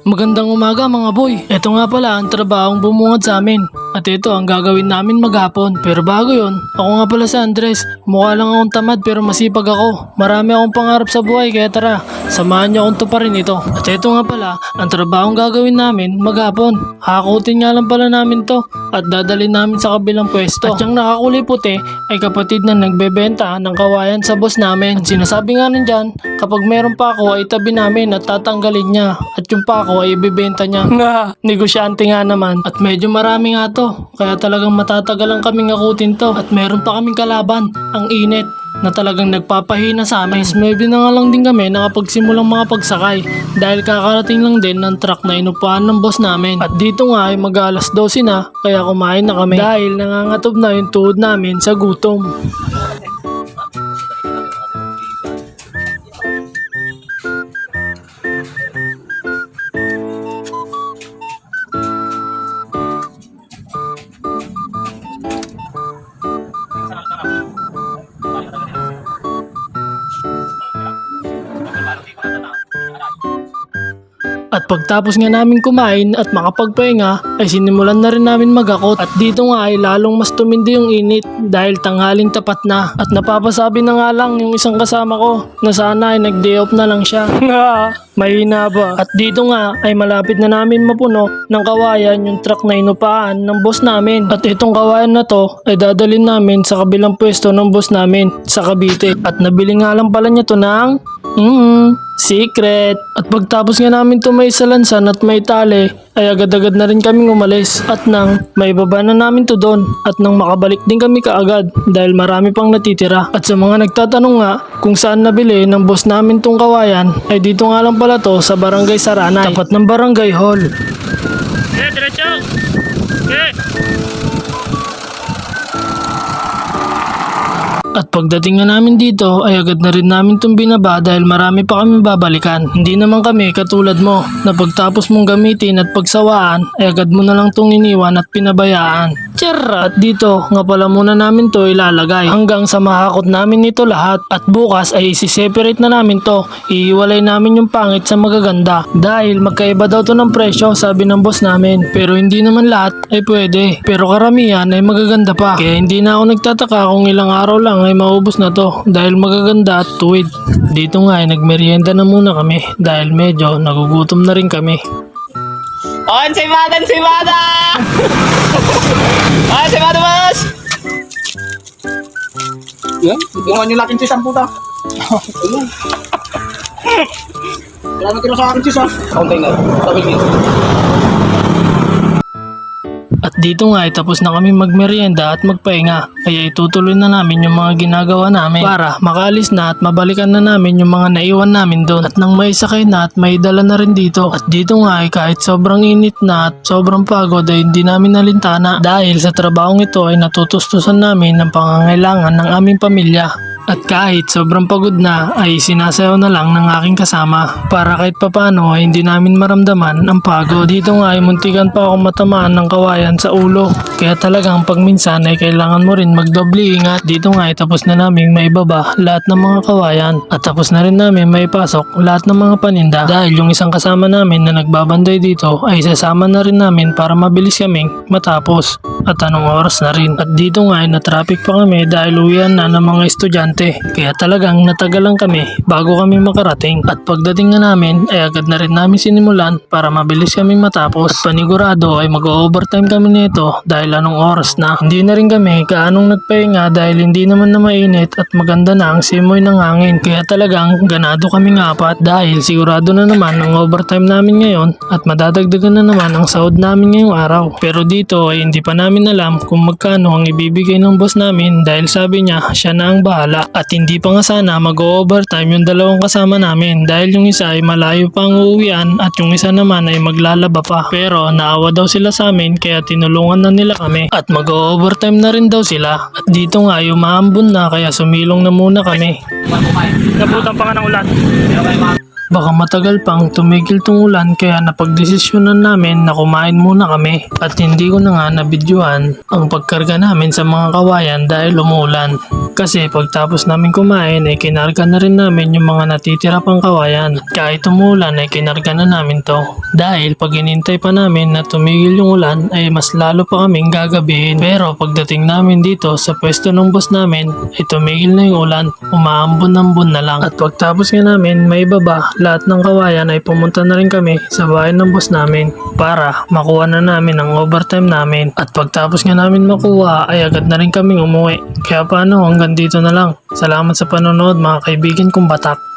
Magandang umaga mga boy. Ito nga pala ang trabahong bumungad sa amin. At ito ang gagawin namin maghapon. Pero bago yon, ako nga pala si Andres. Mukha lang akong tamad pero masipag ako. Marami akong pangarap sa buhay kaya tara, samahan niyo akong tuparin ito. At ito nga pala, ang trabahong gagawin namin maghapon. Hakutin nga lang pala namin to at dadalhin namin sa kabilang pwesto. At yung nakakulay puti ay kapatid na nagbebenta ng kawayan sa boss namin. At sinasabi nga nandyan, kapag meron pa ako ay tabi namin at tatanggalin niya. At yung pa ako ay ibibenta niya. Nga, negosyante nga naman. At medyo marami nga to. Kaya talagang matatagalan kaming akutin to. At meron pa kaming kalaban, ang init, na talagang nagpapahina sa amin. Mas 9 na nga lang din kami nakapagsimulang mga pagsakay dahil kakarating lang din ng truck na inupahan ng boss namin. At dito nga ay mag-alas 12 na kaya kumain na kami dahil nangangatob na yung tuhod namin sa gutom. At pagtapos nga namin kumain at makapagpahinga ay sinimulan na rin namin magakot. At dito nga ay lalong mas tumindi yung init dahil tanghaling tapat na. At napapasabi na nga lang yung isang kasama ko na sana ay nag-day off na lang siya. Nga, mahina ba? At dito nga ay malapit na namin mapuno ng kawayan yung truck na inupahan ng boss namin. At itong kawayan na to ay dadalhin namin sa kabilang pwesto ng boss namin sa Cavite. At nabili nga lang pala niya to ng secret. At pagtapos nga namin tumay sa lansan at may tali ay agad-agad na rin kaming umalis. At nang may baba na namin to doon at nang makabalik din kami kaagad dahil marami pang natitira. At sa mga nagtatanong nga kung saan nabili ng boss namin tong kawayan ay dito nga lang pala to sa Barangay Saranay, tapat ng Barangay Hall. Diretso! At pagdating nga namin dito ay agad na rin namin itong binaba dahil marami pa kami babalikan. Hindi naman kami katulad mo na pagtapos mong gamitin at pagsawaan ay agad mo na lang itong iniwan at pinabayaan. At dito nga pala muna namin to ilalagay hanggang sa mahakot namin ito lahat. At bukas ay isi-separate na namin to. Iiwalay namin yung pangit sa magaganda dahil magkaiba daw to ng presyo sabi ng boss namin. Pero hindi naman lahat ay pwede. Pero karamihan ay magaganda pa. Kaya hindi na ako nagtataka kung ilang araw lang ay maubos na to dahil magaganda at tuwid. Dito nga ay nagmerienda na muna kami dahil medyo nagugutom na rin kami. Ensaymada! Ensaymada! Ensaymada, boss! Yan, tingnan nyo laking sis ang puta. Ayun. Wala na tira sa akin sis ha. Okay na, sabi dito. At dito nga ay tapos na kami magmerienda at magpahinga. Kaya itutuloy na namin yung mga ginagawa namin para makaalis na at mabalikan na namin yung mga naiwan namin doon. At nang may sakay na at may dala na rin dito. At dito nga ay kahit sobrang init na at sobrang pagod ay hindi namin nalintana dahil sa trabahong ito ay natutustusan namin ng pangangailangan ng aming pamilya. At kahit sobrang pagod na ay sinasayaw na lang ng aking kasama para kahit papano ay hindi namin maramdaman ang pagod. Dito nga ay muntikan pa akong matamaan ng kawayan sa ulo. Kaya talagang pag minsan ay kailangan mo rin magdoble ingat. Dito nga ay tapos na namin maibaba lahat ng mga kawayan at tapos na rin namin maipasok lahat ng mga paninda. Dahil yung isang kasama namin na nagbabanday dito ay sasama na rin namin para mabilis kaming matapos at anong oras na rin. At dito nga ay na-traffic pa kami dahil uwian na ng mga estudyante. Kaya talagang natagalan kami bago kami makarating. At pagdating na namin ay agad na rin namin sinimulan para mabilis kami matapos. At panigurado ay mag-overtime kami nito dahil anong oras na. Hindi na rin kami kaanong nagpahinga dahil hindi naman na mainit at maganda na ang simoy ng hangin. Kaya talagang ganado kaming apat dahil sigurado na naman ang overtime namin ngayon at madadagdagan na naman ang sahod namin ngayong araw. Pero dito ay hindi pa namin alam kung magkano ang ibibigay ng boss namin dahil sabi niya siya na ang bahala. At hindi pa nga sana mag-overtime yung dalawang kasama namin dahil yung isa ay malayo pang uuwian at yung isa naman ay maglalaba pa. Pero naawa daw sila sa amin kaya tinulungan na nila kami at mag-overtime na rin daw sila. At dito nga ay umaambon na kaya sumilong na muna kami. Nabutan pa nga ng ulan. baka matagal pang tumigil tong ulan kaya napagdesisyonan namin na kumain muna kami at hindi ko na nga nabidyohan ang pagkarga namin sa mga kawayan dahil umuulan. Kasi pagtapos namin kumain ay kinarga na rin namin yung mga natitira pang kawayan at kahit umuulan ay kinarga na namin to. Dahil pag inintay pa namin na tumigil yung ulan ay mas lalo pa kaming gagabihin. Pero pagdating namin dito sa pwesto ng boss namin ay tumigil na yung ulan, umaambon-ambon na lang. At pagtapos nga namin may baba lahat ng kawayan ay pumunta na rin kami sa bahay ng boss namin para makuha na namin ang overtime namin. At pagtapos nga namin makuha ay agad na rin kaming umuwi. Kaya paano hanggang dito na lang. Salamat sa panonood mga kaibigan kong batak.